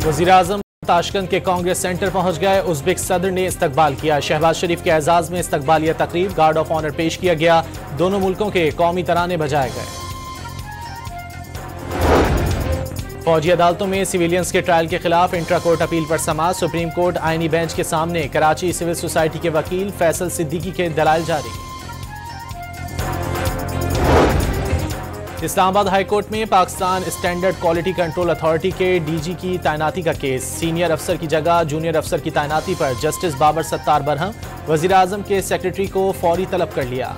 वज़ीर-ए-आज़म ताशकंद के कांग्रेस सेंटर पहुंच गए। उज़्बेक सदर ने इस्तकबाल किया। शहबाज शरीफ के एजाज में इस्तकबालिया तकरीब, गार्ड ऑफ ऑनर पेश किया गया। दोनों मुल्कों के कौमी तराने बजाए गए। फौजी अदालतों में सिविलियंस के ट्रायल के खिलाफ इंट्रा कोर्ट अपील पर समाअत। सुप्रीम कोर्ट आईनी बेंच के सामने। कराची सिविल सोसाइटी के वकील फैसल सिद्दीकी के दलाइल जारी। इस्लामाबाद हाई कोर्ट में Pakistan standard quality control authority के डीजी की तैनाती का केस। सीनियर अफसर की जगह जूनियर अफसर की तैनाती पर जस्टिस बाबर सत्तार बरहम, वज़ीर-ए-आज़म के सेक्रेटरी को फौरी तलब कर लिया।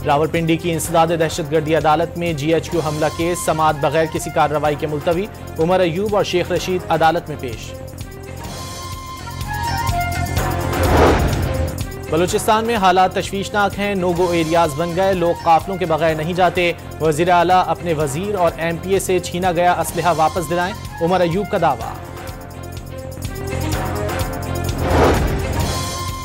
रावलपिंडी की इंसदाद दहशतगर्दी अदालत में GHQ हमला केस। समाअत बगैर किसी कार्रवाई के मुलतवी। उमर अयूब और शेख रशीद अदालत में पेश। बलूचिस्तान में हालात तशवीशनाक हैं। नो गो एरियाज बन गए। लोग काफिलों के बगैर नहीं जाते। वजीर आला अपने वजीर और MPA से छीना गया असलहा वापस दिलाएं। उमर अयूब का दावा।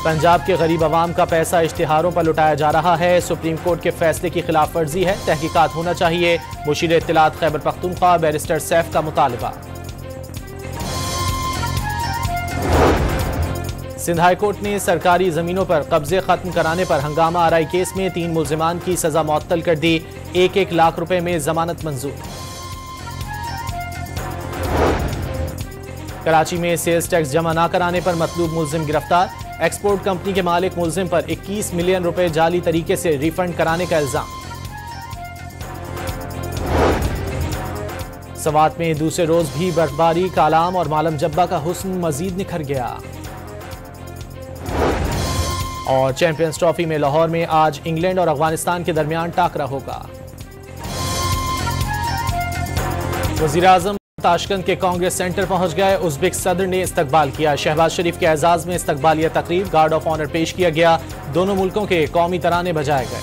पंजाब के गरीब अवाम का पैसा इश्तिहारों पर लुटाया जा रहा है। सुप्रीम कोर्ट के फैसले की खिलाफ वर्जी है। तहकीकात होना चाहिए। मुशीर इत्तलात खैबर पख्तूनख्वा बैरिस्टर सैफ का मुतालबा। सिंध हाई कोर्ट ने सरकारी जमीनों पर कब्जे खत्म कराने पर हंगामा आराई केस में 3 मुल्जिमान की सजा मुअत्तल कर दी। 1-1 लाख रुपए में जमानत मंजूर। कराची में सेल्स टैक्स जमा न कराने पर मतलूब मुल्जिम गिरफ्तार। एक्सपोर्ट कंपनी के मालिक मुल्जिम पर 21 मिलियन रुपए जाली तरीके से रिफंड कराने का इल्जाम। सवात में दूसरे रोज भी बर्फबारी। कालाम और मालम जब्बा का हुस्न मजीद निखर गया। और चैंपियंस ट्रॉफी में लाहौर में आज इंग्लैंड और अफगानिस्तान के दरमियान टाकरा होगा। वज़ीर-ए-आज़म ताशकंद के कांग्रेस सेंटर पहुंच गए। उज़्बेक सदर ने इस्तकबाल किया। शहबाज शरीफ के एजाज में इस्तकबालिया तकरीब, गार्ड ऑफ ऑनर पेश किया गया। दोनों मुल्कों के कौमी तराने बजाए गए।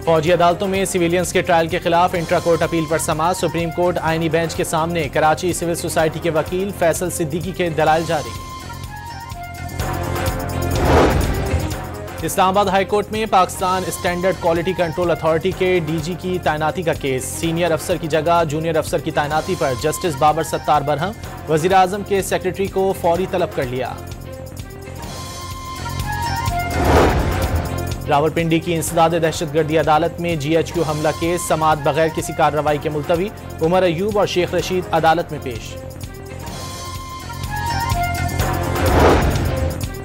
फौजी अदालतों में सिविलियंस के ट्रायल के खिलाफ इंट्रा कोर्ट अपील पर समाअत। सुप्रीम कोर्ट आईनी बेंच के सामने। कराची सिविल सोसाइटी के वकील फैसल सिद्दीकी के दलाइल जारी। इस्लामाबाद हाई कोर्ट में Pakistan standard quality control authority के डीजी की तैनाती का केस। सीनियर अफसर की जगह जूनियर अफसर की तैनाती पर जस्टिस बाबर सत्तार बरहम, वज़ीर-ए-आज़म के सेक्रेटरी को फौरी तलब कर लिया। रावलपिंडी की इंसदाद दहशतगर्दी अदालत में GHQ हमला केस। समाअत बगैर किसी कार्रवाई के मुलतवी। उमर अयूब और शेख रशीद अदालत में पेश।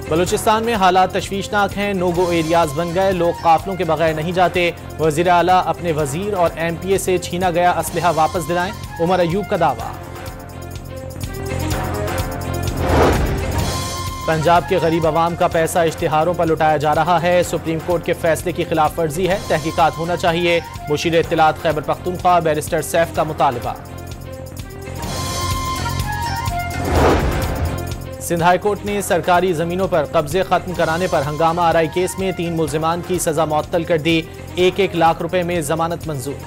बलूचिस्तान में हालात तशवीशनाक हैं। नो गो एरियाज बन गए। लोग काफिलों के बगैर नहीं जाते। वजीर आला अपने वजीर और MPA से छीना गया असलहा वापस दिलाएं। उमर अयूब का दावा। पंजाब के गरीब अवाम का पैसा इश्तिहारों पर लुटाया जा रहा है। सुप्रीम कोर्ट के फैसले की खिलाफ वर्जी है। तहकीकात होना चाहिए। मुशीर इत्तलात खैबर पख्तूनख्वा बैरिस्टर सैफ का मुतालबा। सिंध हाई कोर्ट ने सरकारी जमीनों पर कब्जे खत्म कराने पर हंगामा आराई केस में 3 मुल्जिमान की सजा मुअत्तल कर दी। 1-1 लाख रुपए में जमानत मंजूर।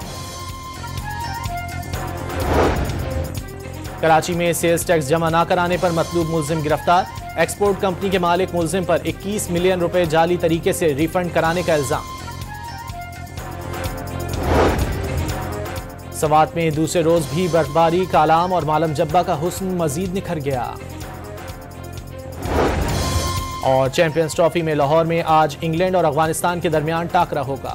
कराची में सेल्स टैक्स जमा न कराने पर मतलूब मुल्जिम गिरफ्तार। एक्सपोर्ट कंपनी के मालिक मुल्जिम पर 21 मिलियन रुपए जाली तरीके से रिफंड कराने का इल्जाम। सवात में दूसरे रोज भी बर्फबारी। कालाम और मालम जब्बा का हुस्न मजीद निखर गया। और चैंपियंस ट्रॉफी में लाहौर में आज इंग्लैंड और अफगानिस्तान के दरमियान टाकरा होगा।